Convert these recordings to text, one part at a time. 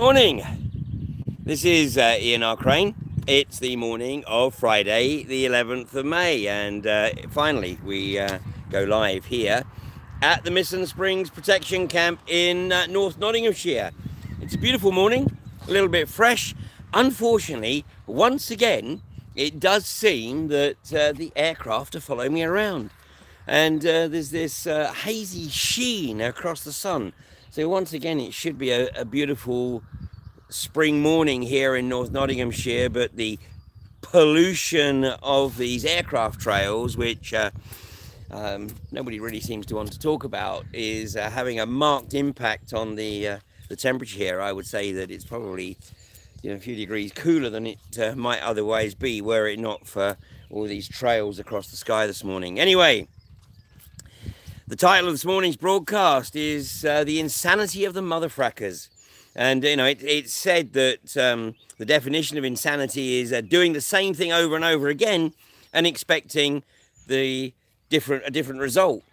Morning. This is Ian R. Crane. It's the morning of Friday, the 11th of May, and finally we go live here at the Missing Springs Protection Camp in North Nottinghamshire. It's a beautiful morning, a little bit fresh. Unfortunately, once again, it does seem that the aircraft are following me around, and there's this hazy sheen across the sun. So once again, it should be a beautiful spring morning here in North Nottinghamshire, but the pollution of these aircraft trails, which nobody really seems to want to talk about, is having a marked impact on the temperature here. I would say that it's probably a few degrees cooler than it might otherwise be were it not for all these trails across the sky this morning. Anyway, the title of this morning's broadcast is The Insanity of the Mother-Frackers. And, it's said that the definition of insanity is doing the same thing over and over again and expecting a different result.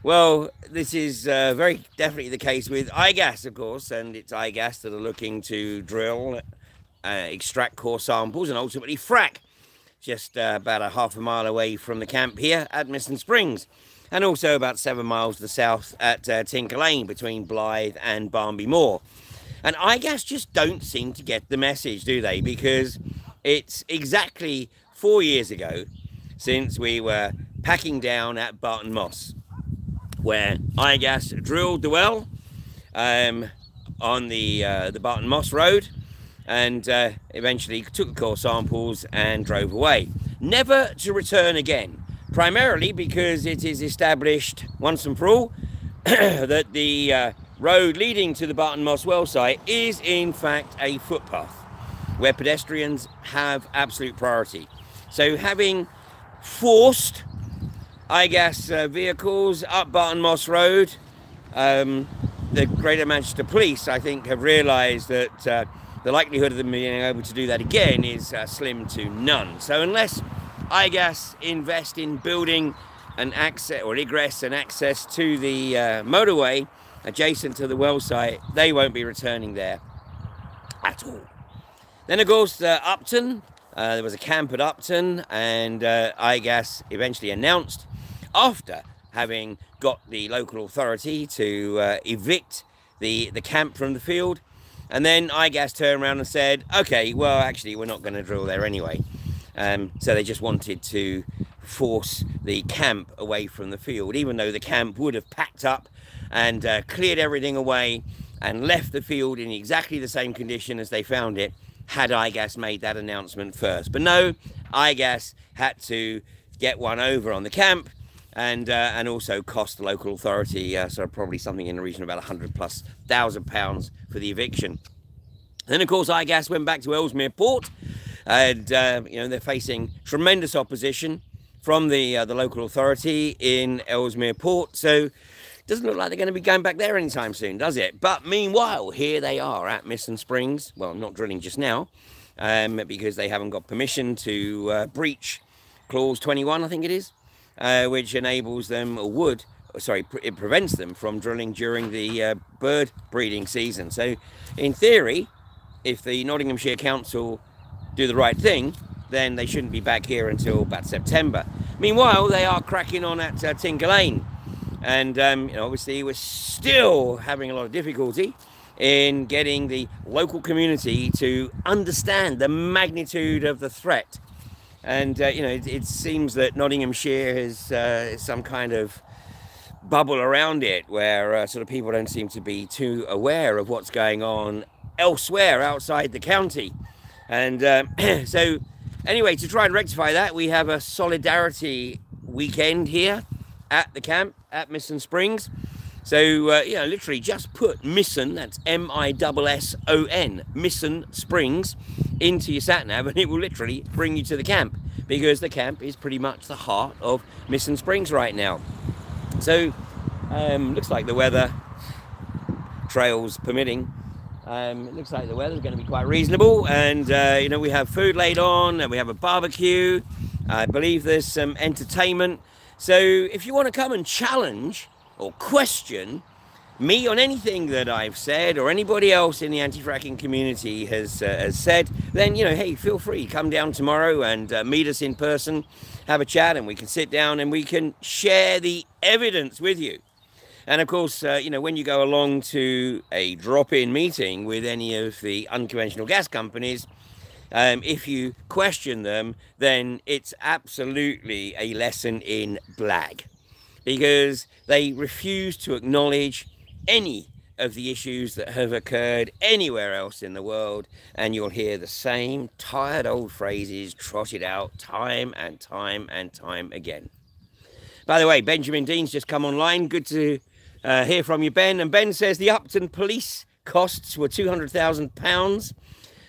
Well, this is very definitely the case with iGas, of course, and it's iGas that are looking to drill, extract core samples and ultimately frack just about a half a mile away from the camp here at Missing Springs, and also about 7 miles to the south at Tinker Lane between Blythe and Barnby Moor. And iGas just don't seem to get the message, do they? Because it's exactly 4 years ago since we were packing down at Barton Moss, where iGas drilled the well on the Barton Moss Road, and eventually took the core samples and drove away, never to return again. Primarily because it is established once and for all that the road leading to the Barton Moss well site is in fact a footpath where pedestrians have absolute priority. So having forced iGas vehicles up Barton Moss Road, the Greater Manchester Police, I think, have realised that the likelihood of them being able to do that again is slim to none. So unless iGas invest in building an access or egress and access to the motorway adjacent to the well site, they won't be returning there at all. Then, of course, Upton, there was a camp at Upton, and iGas eventually announced, after having got the local authority to evict the camp from the field, and then iGas turned around and said, okay, well, actually, we're not going to drill there anyway. So they just wanted to force the camp away from the field, even though the camp would have packed up and cleared everything away and left the field in exactly the same condition as they found it, had iGas made that announcement first. But no, iGas had to get one over on the camp and also cost the local authority so probably something in the region of about £100,000+ for the eviction. Then, of course, iGas went back to Ellesmere Port. And they're facing tremendous opposition from the local authority in Ellesmere Port, so it doesn't look like they're going to be going back there anytime soon, does it? But meanwhile, here they are at Missing Springs. Well, not drilling just now, because they haven't got permission to breach clause 21, I think it is, which enables them, it prevents them from drilling during the bird breeding season. So in theory, if the Nottinghamshire Council do the right thing, then they shouldn't be back here until about September. Meanwhile, they are cracking on at Tinker Lane, and obviously we're still having a lot of difficulty in getting the local community to understand the magnitude of the threat. And it seems that Nottinghamshire has some kind of bubble around it where sort of people don't seem to be too aware of what's going on elsewhere outside the county. And so anyway, to try and rectify that, we have a solidarity weekend here at the camp at Missing Springs. So literally just put Missing, that's M-I-S-S-O-N, Missing Springs, into your sat nav, and it will literally bring you to the camp, because the camp is pretty much the heart of Missing Springs right now. So looks like the weather, trails permitting, it looks like the weather's going to be quite reasonable, and we have food laid on, and we have a barbecue. I believe there's some entertainment. So if you want to come and challenge or question me on anything that I've said or anybody else in the anti-fracking community has said, then, you know, hey, feel free, come down tomorrow and meet us in person, have a chat, and we can sit down and we can share the evidence with you. And of course, you know, when you go along to a drop-in meeting with any of the unconventional gas companies, if you question them, then it's absolutely a lesson in blag, because they refuse to acknowledge any of the issues that have occurred anywhere else in the world, and you'll hear the same tired old phrases trotted out time and time and time again. By the way, Benjamin Dean's just come online. Good to hear from you, Ben. And Ben says the Upton police costs were £200,000.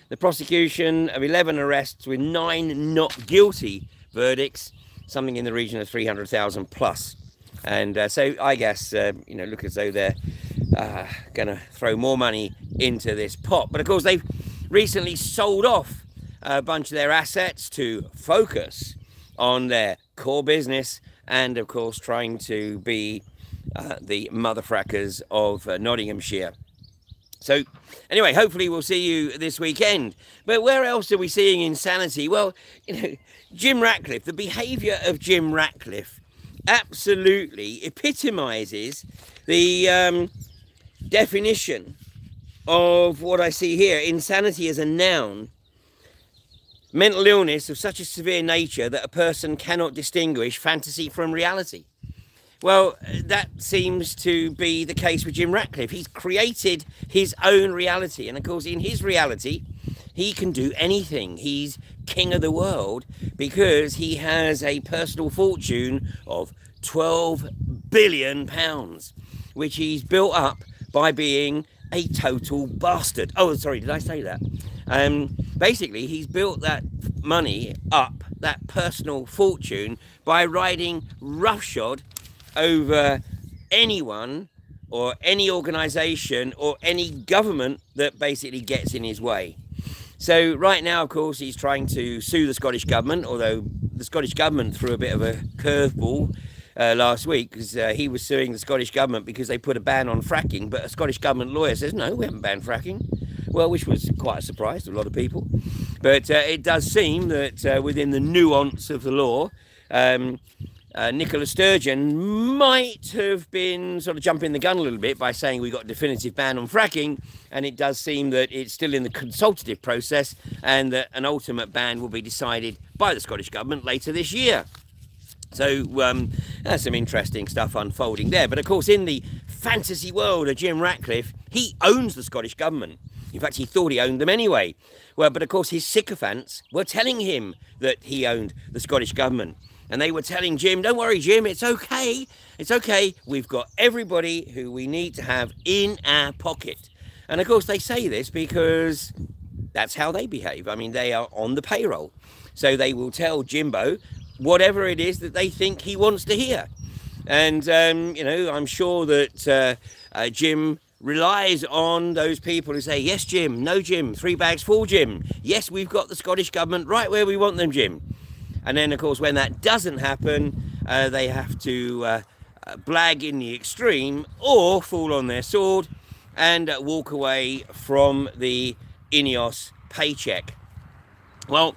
The prosecution of 11 arrests with 9 not guilty verdicts, something in the region of 300,000 plus. And so I guess, you know, look as though they're going to throw more money into this pot. But of course, they've recently sold off a bunch of their assets to focus on their core business and, of course, trying to be the mother-frackers of Nottinghamshire. So anyway, hopefully we'll see you this weekend. But where else are we seeing insanity? Well, you know, Jim Ratcliffe, the behaviour of Jim Ratcliffe absolutely epitomizes the definition of what I see here. Insanity as a noun. Mental illness of such a severe nature that a person cannot distinguish fantasy from reality. Well, that seems to be the case with Jim Ratcliffe. He's created his own reality. And of course, in his reality, he can do anything. He's king of the world because he has a personal fortune of £12 billion, which he's built up by being a total bastard. Oh, sorry, did I say that? Basically, he's built that money up, that personal fortune, by riding roughshod over anyone or any organisation or any government that basically gets in his way. So right now, of course, he's trying to sue the Scottish government, although the Scottish government threw a bit of a curveball last week, because he was suing the Scottish government because they put a ban on fracking, but a Scottish government lawyer says, no, we haven't banned fracking. Well, which was quite a surprise to a lot of people. But it does seem that within the nuance of the law, Nicola Sturgeon might have been sort of jumping the gun a little bit by saying we got a definitive ban on fracking, and it does seem that it's still in the consultative process and that an ultimate ban will be decided by the Scottish government later this year. So there's some interesting stuff unfolding there. But of course, in the fantasy world of Jim Ratcliffe, he owns the Scottish government. In fact, he thought he owned them anyway. Well, but of course, his sycophants were telling him that he owned the Scottish government. And they were telling Jim, don't worry, Jim, it's okay. It's okay. We've got everybody who we need to have in our pocket. And of course, they say this because that's how they behave. I mean, they are on the payroll. So they will tell Jimbo whatever it is that they think he wants to hear. And, you know, I'm sure that Jim relies on those people who say, yes, Jim, no, Jim, 3 bags full, Jim. Yes, we've got the Scottish government right where we want them, Jim. And then, of course, when that doesn't happen, they have to blag in the extreme or fall on their sword and walk away from the INEOS paycheck. Well,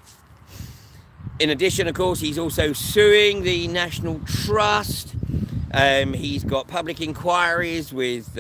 in addition, of course, he's also suing the National Trust. He's got public inquiries with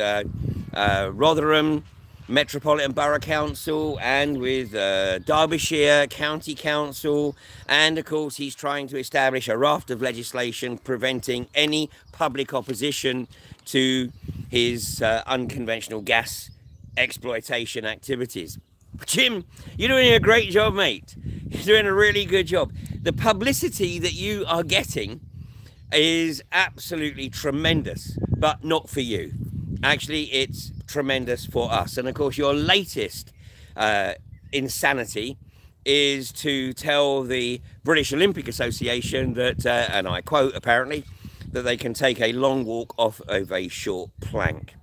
Rotherham Metropolitan Borough Council and with Derbyshire County Council, and of course he's trying to establish a raft of legislation preventing any public opposition to his unconventional gas exploitation activities. Jim, you're doing a great job, mate. You're doing a really good job. The publicity that you are getting is absolutely tremendous, but not for you. Actually, it's tremendous for us. And of course, your latest insanity is to tell the British Olympic Association that, and I quote apparently, that they can take a long walk off of a short plank.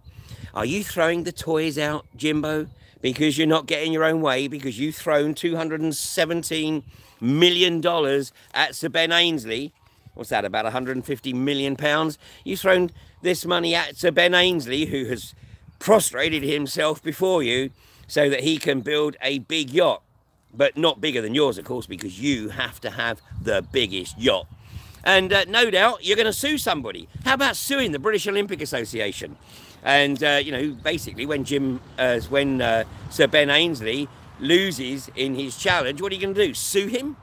Are you throwing the toys out, Jimbo, because you're not getting your own way, because you've thrown $217 million at Sir Ben Ainsley? What's that, about £150 million? You've thrown this money at Sir Ben Ainsley, who has prostrated himself before you so that he can build a big yacht, but not bigger than yours, of course, because you have to have the biggest yacht. And no doubt you're going to sue somebody. How about suing the British Olympic Association? And, you know, basically when Sir Ben Ainsley loses in his challenge, what are you going to do? Sue him?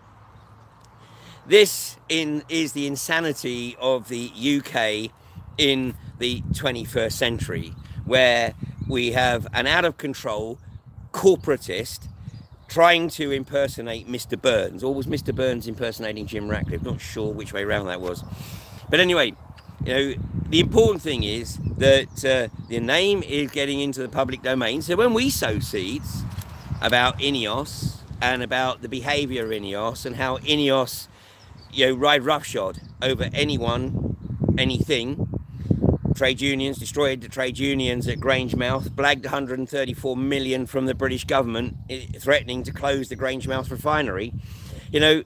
This is the insanity of the UK in the 21st century, where we have an out-of-control corporatist trying to impersonate Mr. Burns. Or was Mr. Burns impersonating Jim Ratcliffe? Not sure which way around that was. But anyway, you know, the important thing is that the name is getting into the public domain. So when we sow seeds about INEOS and about the behaviour of INEOS and how INEOS, you know, ride roughshod over anyone, anything, trade unions, destroyed the trade unions at Grangemouth, blagged 134 million from the British government, threatening to close the Grangemouth refinery. You know,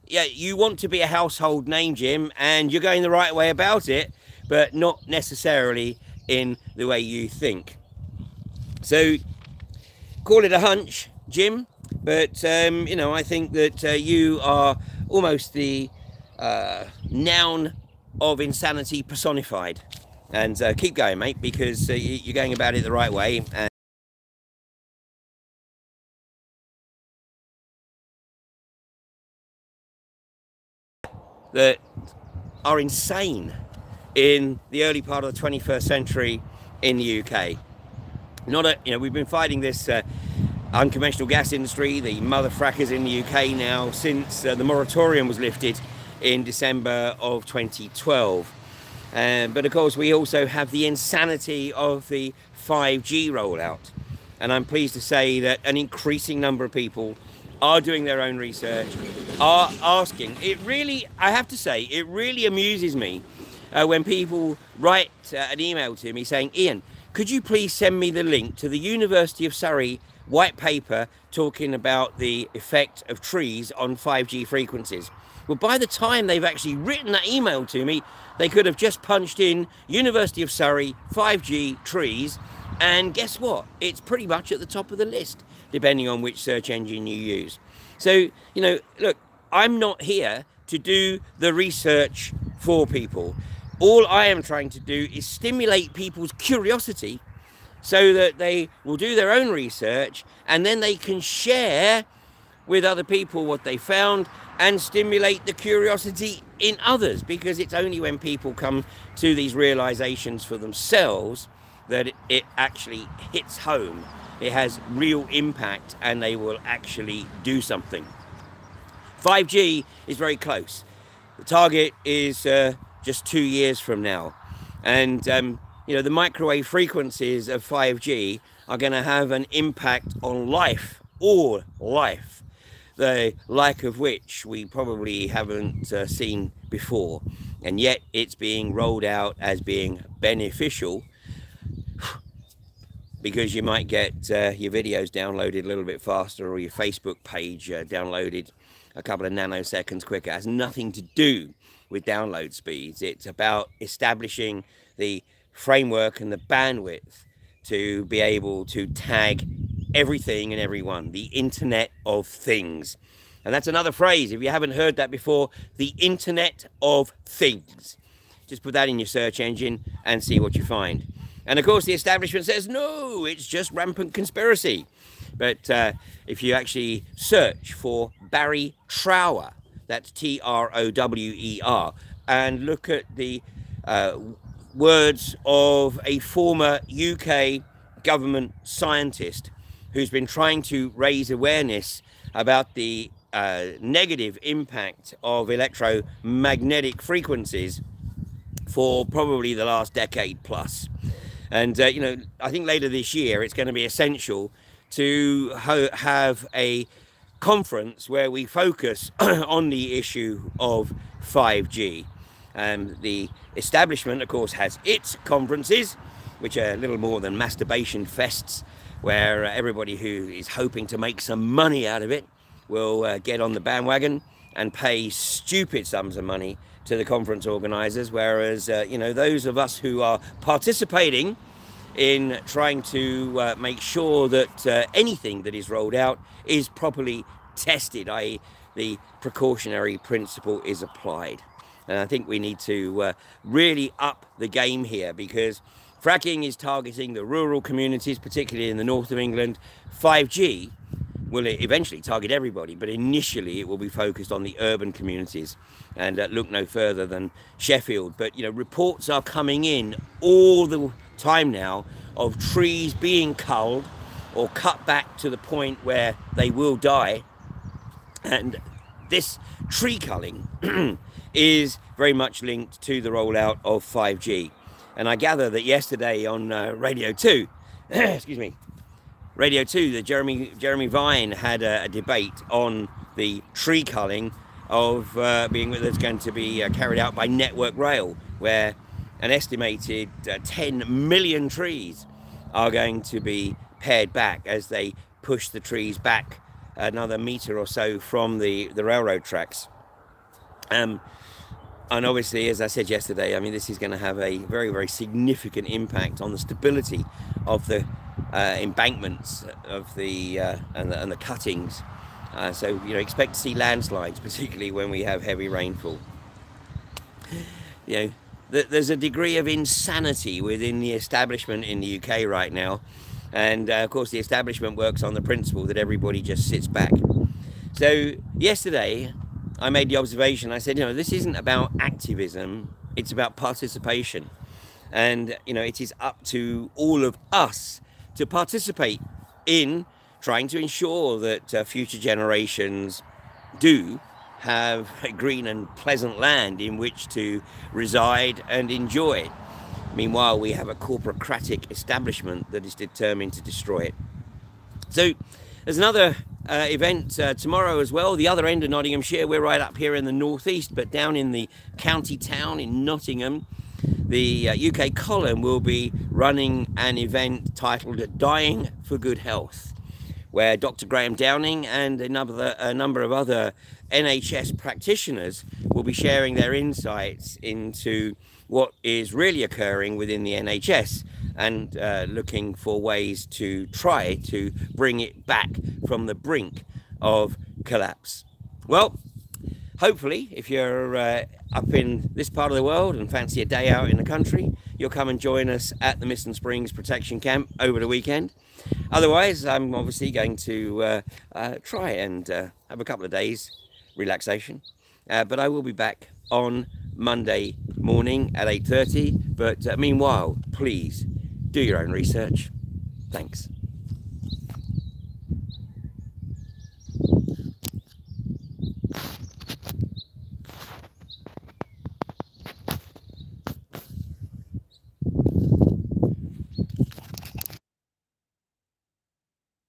yeah, you want to be a household name, Jim, and you're going the right way about it, but not necessarily in the way you think. So, call it a hunch, Jim, but, you know, I think that you are almost the noun of insanity personified. And keep going, mate, because you're going about it the right way. And that are insane in the early part of the 21st century in the UK. You know, we've been fighting this unconventional gas industry, the MOTHER-FRACKERS in the UK now since the moratorium was lifted in December of 2012. But of course, we also have the insanity of the 5G rollout. And I'm pleased to say that an increasing number of people are doing their own research, are asking. It really, I have to say, it really amuses me when people write an email to me saying, Ian, could you please send me the link to the University of Surrey white paper talking about the effect of trees on 5G frequencies? Well, by the time they've actually written that email to me, they could have just punched in University of Surrey 5G trees, and guess what? It's pretty much at the top of the list, depending on which search engine you use. So, you know, look, I'm not here to do the research for people. All I am trying to do is stimulate people's curiosity so that they will do their own research, and then they can share with other people what they found and stimulate the curiosity in others, because it's only when people come to these realizations for themselves that it actually hits home. It has real impact and they will actually do something. 5G is very close. The target is just 2 years from now. And you know, the microwave frequencies of 5G are going to have an impact on life, all life, the like of which we probably haven't seen before. And yet it's being rolled out as being beneficial, because you might get your videos downloaded a little bit faster, or your Facebook page downloaded a couple of nanoseconds quicker. It has nothing to do with download speeds. It's about establishing the framework and the bandwidth to be able to tag everything and everyone, the Internet of Things. And that's another phrase, if you haven't heard that before, the Internet of Things. Just put that in your search engine and see what you find. And of course the establishment says, no, it's just rampant conspiracy. But if you actually search for Barry Trower, that's T-R-O-W-E-R, and look at the words of a former UK government scientist who's been trying to raise awareness about the negative impact of electromagnetic frequencies for probably the last decade plus. And, you know, I think later this year it's going to be essential to have a conference where we focus on the issue of 5G. The establishment, of course, has its conferences, which are little more than masturbation fests, where everybody who is hoping to make some money out of it will get on the bandwagon and pay stupid sums of money to the conference organizers, whereas you know, those of us who are participating in trying to make sure that anything that is rolled out is properly tested, i.e. the precautionary principle is applied. And I think we need to really up the game here, because fracking is targeting the rural communities, particularly in the north of England. 5G will eventually target everybody, but initially it will be focused on the urban communities. And look no further than Sheffield. But you know, reports are coming in all the time now of trees being culled or cut back to the point where they will die. And this tree culling is very much linked to the rollout of 5G. And I gather that yesterday on Radio 2, excuse me, Radio 2, that Jeremy Vine had a debate on the tree culling of that's going to be carried out by Network Rail, where an estimated 10 million trees are going to be pared back as they push the trees back another metre or so from the railroad tracks. And obviously, as I said yesterday, I mean, this is going to have a very, very significant impact on the stability of the embankments of the and the cuttings. So, you know, expect to see landslides, particularly when we have heavy rainfall. You know, there's a degree of insanity within the establishment in the UK right now. And of course, the establishment works on the principle that everybody just sits back. So yesterday, I made the observation, I said, you know, this isn't about activism, it's about participation. And, you know, it is up to all of us to participate in trying to ensure that future generations do have a green and pleasant land in which to reside and enjoy. Meanwhile, we have a corporatocratic establishment that is determined to destroy it. So there's another event tomorrow as well, the other end of Nottinghamshire. We're right up here in the northeast, but down in the county town in Nottingham, the UK column will be running an event titled Dying for Good Health, where Dr. Graham Downing and a number of other NHS practitioners will be sharing their insights into what is really occurring within the NHS and looking for ways to try to bring it back from the brink of collapse. Well, hopefully, if you're up in this part of the world and fancy a day out in the country, you'll come and join us at the Miston Springs Protection Camp over the weekend. Otherwise, I'm obviously going to try and have a couple of days relaxation. But I will be back on Monday morning at 8:30. But meanwhile, please do your own research. Thanks.